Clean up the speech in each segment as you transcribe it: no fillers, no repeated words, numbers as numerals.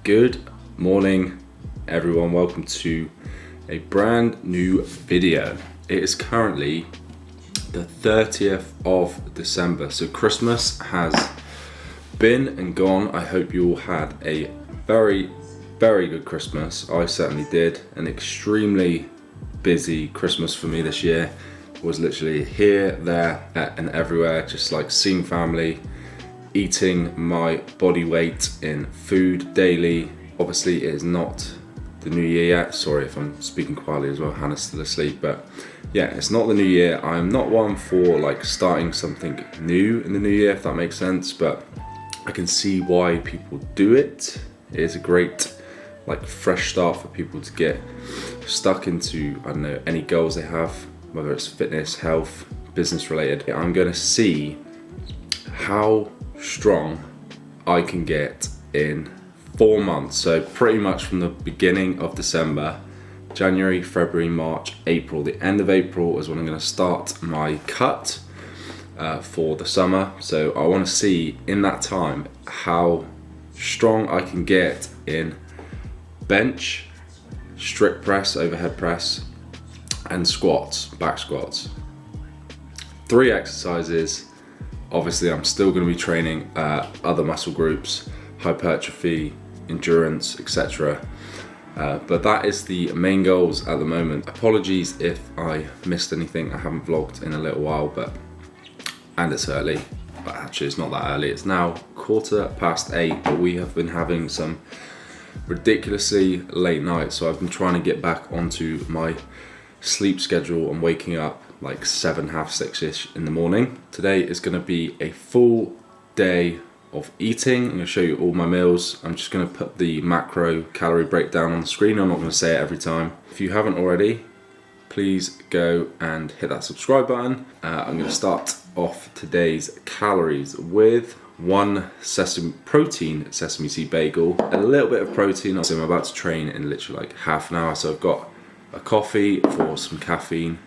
Good morning everyone, welcome to a brand new video. It is currently the 30th of December, so Christmas has been and gone. I hope you all had a very good Christmas. I certainly did. An extremely busy Christmas for me this year. Was literally here, there and everywhere, just like seeing family, eating my body weight in food daily. Obviously it is not the new year yet. Sorry if I'm speaking quietly as well, Hannah's still asleep, but yeah, it's not the new year. I'm not one for like starting something new in the new year, if that makes sense, but I can see why people do it. It is a great like fresh start for people to get stuck into, I don't know, any goals they have, whether it's fitness, health, business related. I'm going to see how strong I can get in 4 months. So pretty much from the beginning of December, January, February, March, April. The end of April is when I'm going to start my cut for the summer. So I want to see in that time how strong I can get in bench, strict press, overhead press, and squats, back squats. 3 exercises. Obviously I'm still going to be training other muscle groups, hypertrophy, endurance, etc. But that is the main goals at the moment. Apologies if I missed anything. I haven't vlogged in a little while, and it's early, but actually it's not that early. It's now 8:15, but we have been having some ridiculously late nights, so I've been trying to get back onto my sleep schedule and waking up like 7, half 6-ish in the morning. Today is going to be a full day of eating. I'm going to show you all my meals. I'm just going to put the macro calorie breakdown on the screen. I'm not going to say it every time. If you haven't already, please go and hit that subscribe button. I'm going to start off today's calories with 1 protein sesame seed bagel, a little bit of protein. So I'm about to train in literally like half an hour, so I've got a coffee for some caffeine,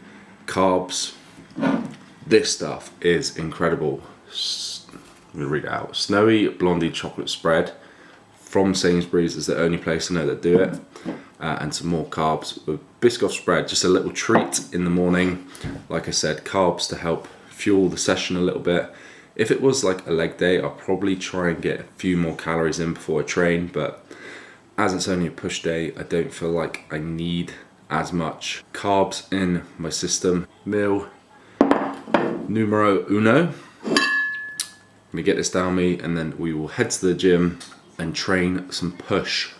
carbs. This stuff is incredible. I'm gonna read it out. Snowy Blondie chocolate spread from Sainsbury's is the only place I know that do it. And some more carbs with Biscoff spread, just a little treat in the morning. Like I said, carbs to help fuel the session a little bit. If it was like a leg day, I'll probably try and get a few more calories in before I train, but as it's only a push day, I don't feel like I need as much carbs in my system. Meal numero uno. Let me get this down me, and then we will head to the gym and train some push.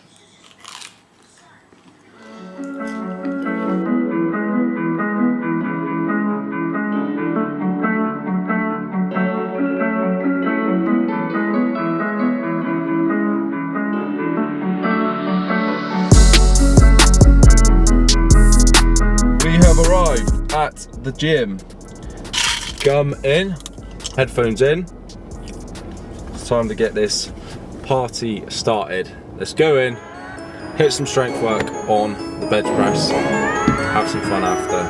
We have arrived at the gym. Gum in, headphones in. Time to get this party started. Let's go in, hit some strength work on the bench press, have some fun after.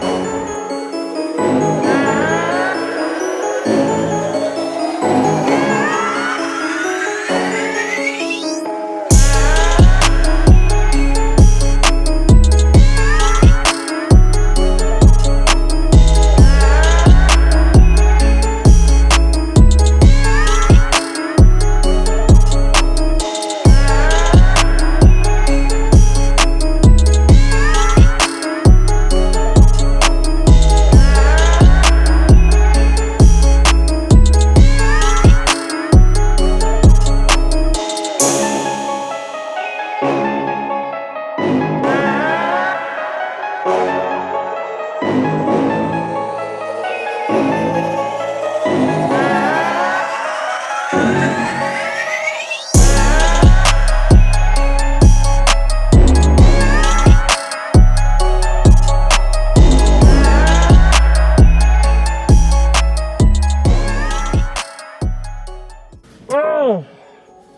Oh,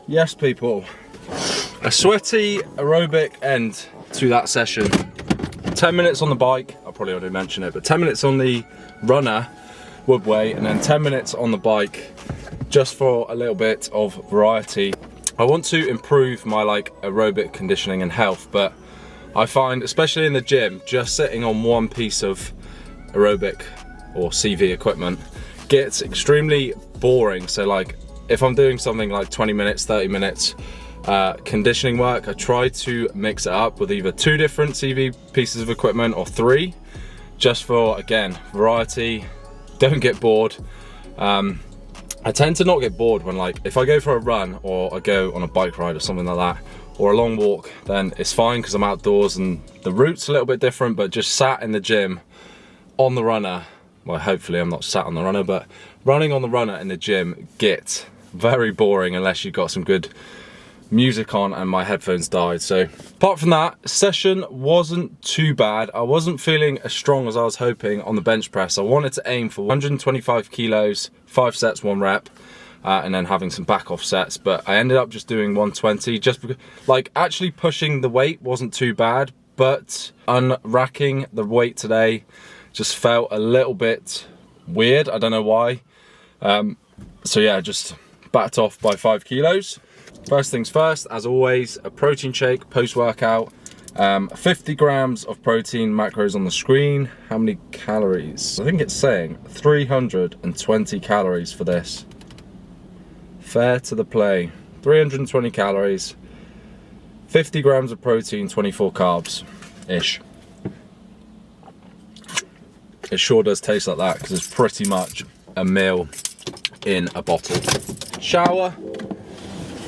yes, people. A sweaty aerobic end to that session. 10 minutes on the bike, I probably already mentioned it, but 10 minutes on the runner, Woodway, and then 10 minutes on the bike, just for a little bit of variety. I want to improve my aerobic conditioning and health, but I find, especially in the gym, just sitting on one piece of aerobic or CV equipment gets extremely boring. So if I'm doing something like 20 minutes, 30 minutes, conditioning work, I try to mix it up with either 2 different CV pieces of equipment or 3, just for, again, variety. Don't get bored. I tend to not get bored when if I go for a run or I go on a bike ride or something like that, or a long walk, then it's fine because I'm outdoors and the route's a little bit different. But just sat in the gym on the runner, well, hopefully I'm not sat on the runner, but running on the runner in the gym gets very boring unless you've got some good music on and my headphones died. So apart from that, session wasn't too bad. I wasn't feeling as strong as I was hoping on the bench press. I wanted to aim for 125 kilos, 5 sets, 1 rep, and then having some back off sets, but I ended up just doing 120, just because actually pushing the weight wasn't too bad, but unracking the weight today just felt a little bit weird. I don't know why. So yeah, just backed off by 5 kilos. First things first, as always, a protein shake post-workout. 50 grams of protein, macros on the screen. How many calories? I think it's saying 320 calories for this. Fair to the play. 320 calories, 50 grams of protein, 24 carbs-ish. It sure does taste like that because it's pretty much a meal in a bottle. Shower,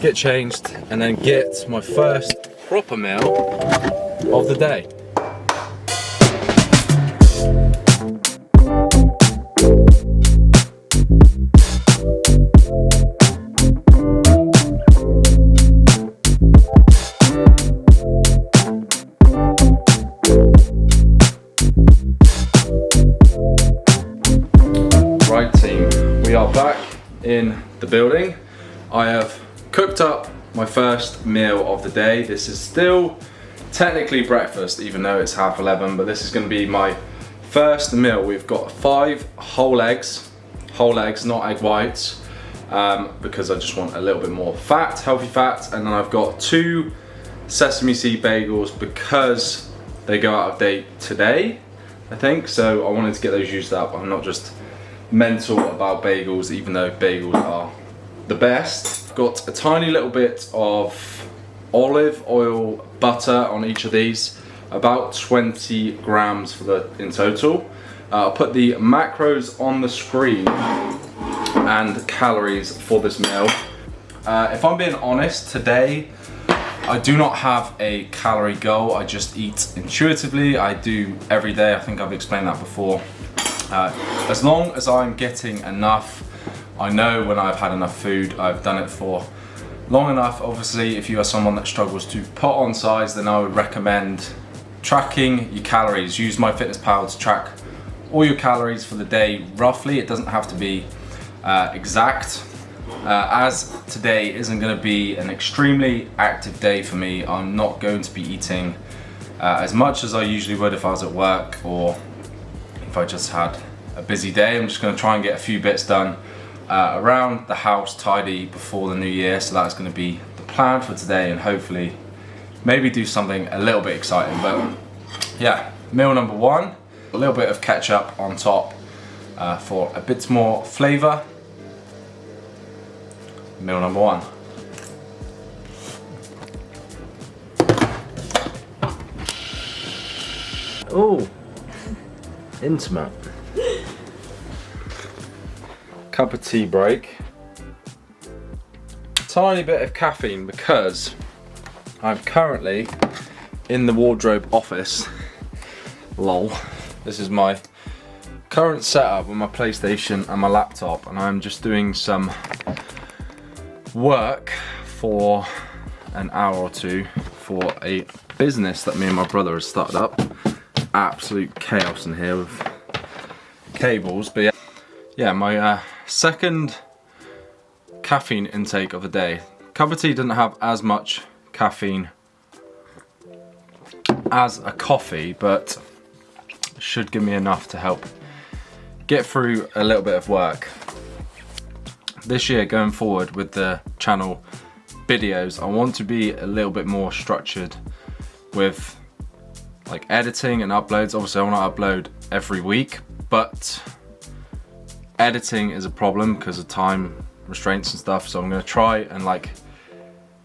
get changed, and then get my first proper meal of the day. Right team, we are back in the building. I have cooked up my first meal of the day. This is still technically breakfast, even though it's 11:30, but this is going to be my first meal. We've got 5 whole eggs, not egg whites, because I just want a little bit more fat, healthy fat, and then I've got 2 sesame seed bagels because they go out of date today, I think, so I wanted to get those used up. I'm not just mental about bagels, even though bagels are the best. Got a tiny little bit of olive oil butter on each of these, about 20 grams in total. I'll put the macros on the screen and calories for this meal. If I'm being honest, today I do not have a calorie goal. I just eat intuitively. I do every day. I think I've explained that before. As long as I'm getting enough, I know when I've had enough food. I've done it for long enough. Obviously, if you are someone that struggles to put on size, then I would recommend tracking your calories. Use MyFitnessPal to track all your calories for the day roughly. It doesn't have to be exact. As today isn't going to be an extremely active day for me, I'm not going to be eating as much as I usually would if I was at work or if I just had a busy day. I'm just going to try and get a few bits done around the house, tidy before the new year. So that's going to be the plan for today, and hopefully maybe do something a little bit exciting. But yeah, meal number 1, a little bit of ketchup on top for a bit more flavour. Meal number 1. Oh, intimate. Cup of tea break. Tiny bit of caffeine because I'm currently in the wardrobe office. Lol. This is my current setup with my PlayStation and my laptop, and I'm just doing some work for an hour or 2 for a business that me and my brother has started up. Absolute chaos in here with cables, but yeah, my second caffeine intake of the day. Cup of tea doesn't have as much caffeine as a coffee, but should give me enough to help get through a little bit of work. This year, going forward with the channel videos, I want to be a little bit more structured with like editing and uploads. Obviously I want to upload every week, but editing is a problem because of time restraints and stuff. So I'm going to try and, like,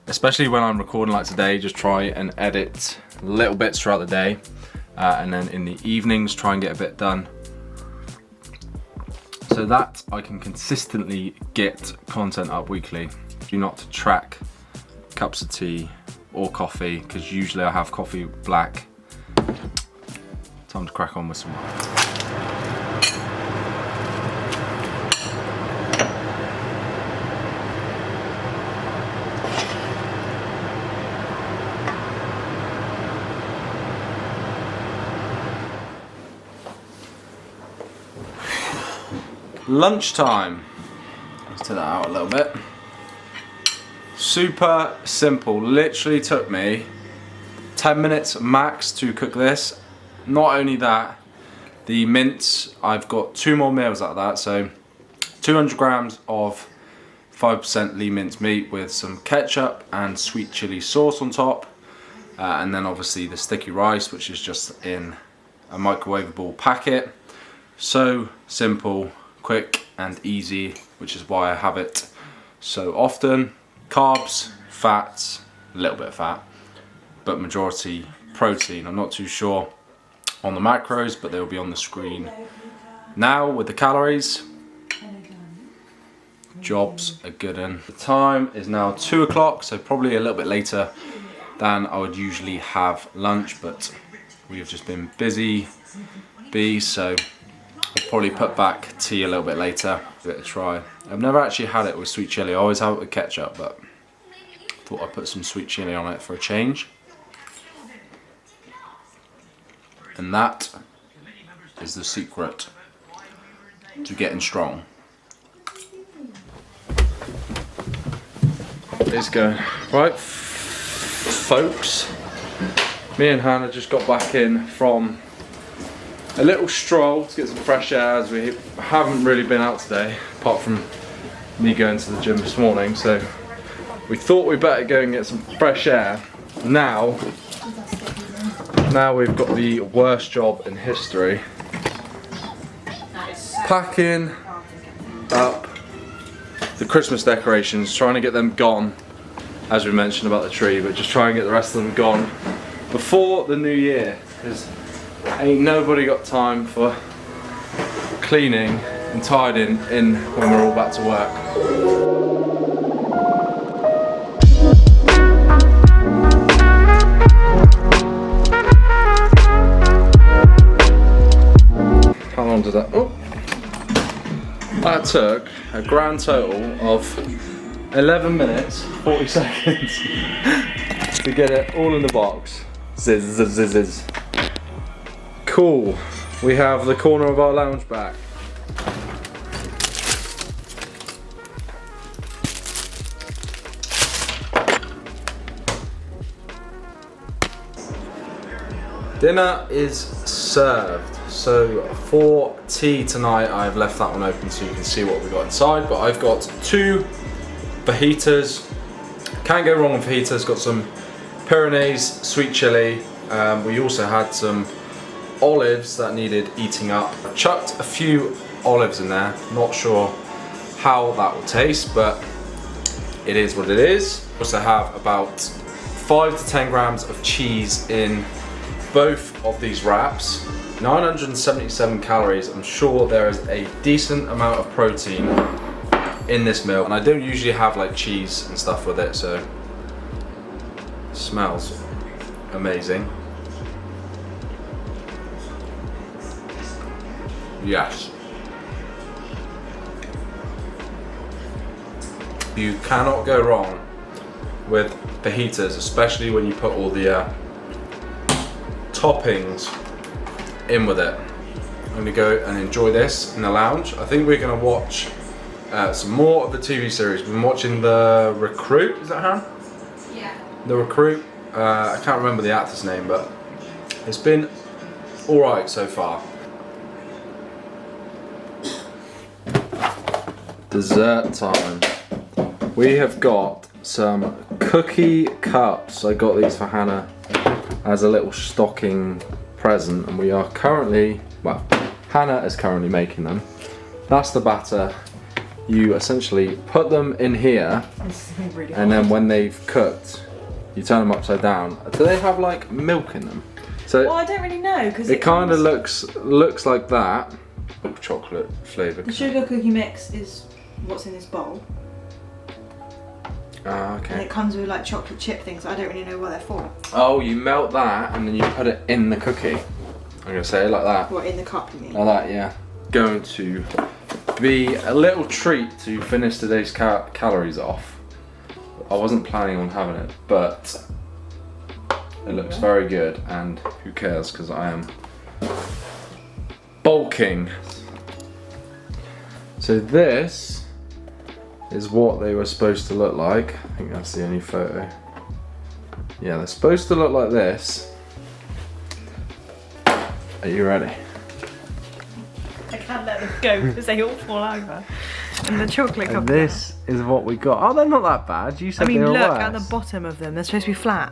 especially when I'm recording like today, just try and edit little bits throughout the day, and then in the evenings try and get a bit done so that I can consistently get content up weekly. Do not track cups of tea or coffee, because usually I have coffee black. Time to crack on with some lunchtime. Let's take that out a little bit. Super simple, literally took me 10 minutes max to cook this. Not only that, the mince, I've got 2 more meals out of that, so 200 grams of 5% lean mince meat with some ketchup and sweet chili sauce on top, and then obviously the sticky rice, which is just in a microwavable packet. So simple, quick and easy, which is why I have it so often. Carbs, fats, a little bit of fat, but majority protein. I'm not too sure on the macros, but they'll be on the screen now with the calories. Job's a good one. The time is now 2 o'clock, so probably a little bit later than I would usually have lunch, but we've just been busy bees, so I'll probably put back tea a little bit later. Give it a try. I've never actually had it with sweet chili. I always have it with ketchup, but thought I'd put some sweet chili on it for a change. And that is the secret to getting strong. It's going. Right, folks. Me and Hannah just got back in from a little stroll to get some fresh air, as we haven't really been out today, apart from me going to the gym this morning. So we thought we'd better go and get some fresh air. Now we've got the worst job in history. Packing up the Christmas decorations, trying to get them gone, as we mentioned about the tree, but just try and get the rest of them gone before the new year, because ain't nobody got time for cleaning and tidying in when we're all back to work. How long did that? Oh, that took a grand total of 11 minutes 40 seconds to get it all in the box. Ziz, ziz, ziz, ziz. Cool. We have the corner of our lounge back. Dinner is served. So for tea tonight, I've left that one open so you can see what we got inside. But I've got 2 fajitas. Can't go wrong with fajitas. Got some Pyrenees, sweet chili. We also had some olives that needed eating up. I chucked a few olives in there. Not sure how that will taste, but it is what it is. Also have about 5 to 10 grams of cheese in both of these wraps. 977 calories. I'm sure there is a decent amount of protein in this meal, and I don't usually have like cheese and stuff with it, so it smells amazing. Yes. You cannot go wrong with fajitas, especially when you put all the toppings in with it. I'm gonna go and enjoy this in the lounge. I think we're gonna watch some more of the TV series. We've been watching The Recruit, is that Han? Yeah. The Recruit. I can't remember the actor's name, but it's been alright so far. Dessert time. We have got some cookie cups. I got these for Hannah as a little stocking present, and we are currently, well, Hannah is currently making them. That's the batter. You essentially put them in here, and then when they've cooked, you turn them upside down. Do they have like milk in them? So well, I don't really know because it kind of looks like that. Chocolate flavour. The sugar cookie mix is what's in this bowl. Ah, okay. And it comes with like chocolate chip things. I don't really know what they're for. Oh, you melt that and then you put it in the cookie. I'm gonna say it like that. What, in the cup you mean? Like that, yeah. Going to be a little treat to finish today's calories off. I wasn't planning on having it, but it looks very good, and who cares because I am bulking. So this is what they were supposed to look like. I think that's the only photo. Yeah, they're supposed to look like this. Are you ready? I can't let them go because they all fall over. And the chocolate comes This is what we got. Oh, they're not that bad. You said they were look worse. at the bottom of them. They're supposed to be flat.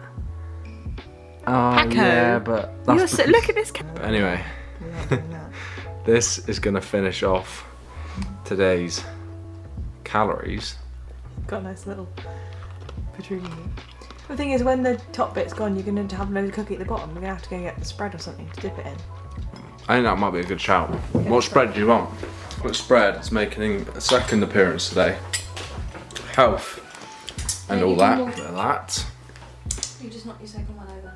Oh, Paco, yeah, but that's because... look at this. Anyway, this is going to finish off today's calories. Got a nice little protruding. The thing is, when the top bit's gone, you're going to have loads of cookie at the bottom. We're going to have to go and get the spread or something to dip it in. I think that might be a good shout. What spread do you want? What spread is making a second appearance today? Health and all that. Look at that. You just knock your second one over.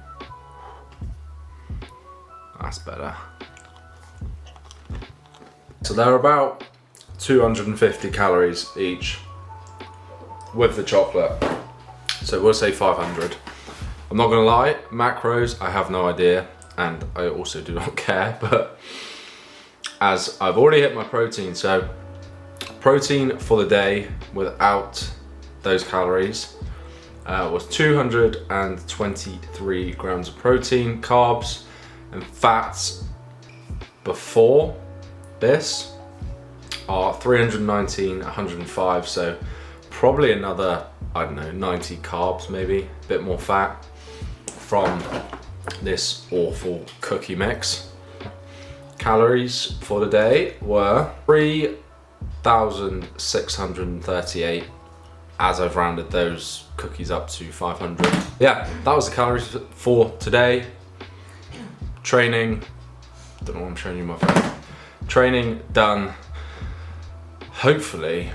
That's better. So they're about 250 calories each with the chocolate. So we'll say 500. I'm not gonna lie, macros, I have no idea, and I also do not care, but as I've already hit my protein, so protein for the day without those calories was 223 grams of protein, carbs and fats before this are 319, 105, so probably another, I don't know, 90 carbs maybe, a bit more fat from this awful cookie mix. Calories for the day were 3,638 as I've rounded those cookies up to 500. Yeah, that was the calories for today. Training, don't know why I'm showing you my phone. Training done. Hopefully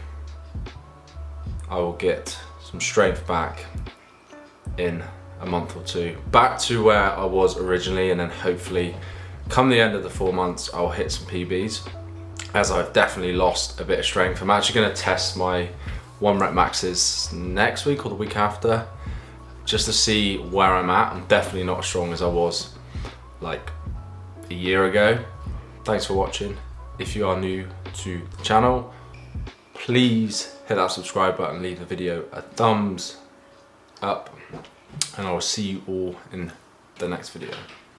I will get some strength back in a month or two. Back to where I was originally, and then hopefully come the end of the 4 months I'll hit some PBs, as I've definitely lost a bit of strength. I'm actually going to test my 1 rep maxes next week or the week after, just to see where I'm at. I'm definitely not as strong as I was like a year ago. Thanks for watching. If you are new to the channel, please hit that subscribe button, leave the video a thumbs up, and I will see you all in the next video.